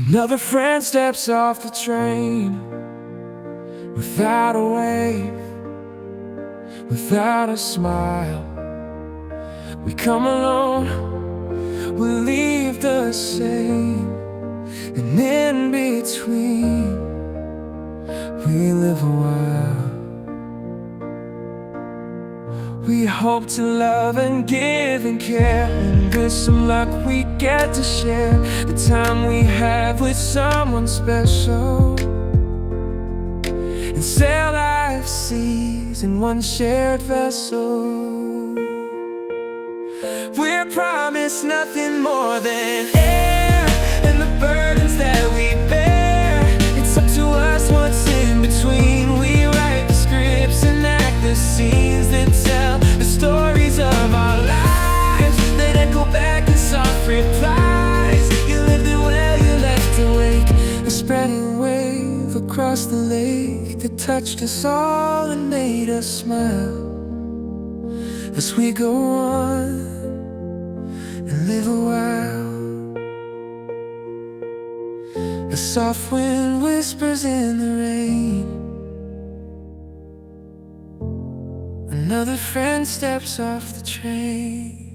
Another friend steps off the train without a wave, without a smile. We come alone, we leave the same, and in between we live a while. We hope to love and give and care, and with some luck we get to share the time we have with someone special, and sail life's seas in one shared vessel. We're promised nothing more than air and the burdens that we bear. It's up to us what's in between. We write the scripts and act the scenes that tell the stories of our lives, that echo back in soft replies. You lived it well, you left awake, a spreading wave across the lake that touched us all and made us smile as we go on and live a while. A soft wind whispers in the rain. Another friend steps off the train.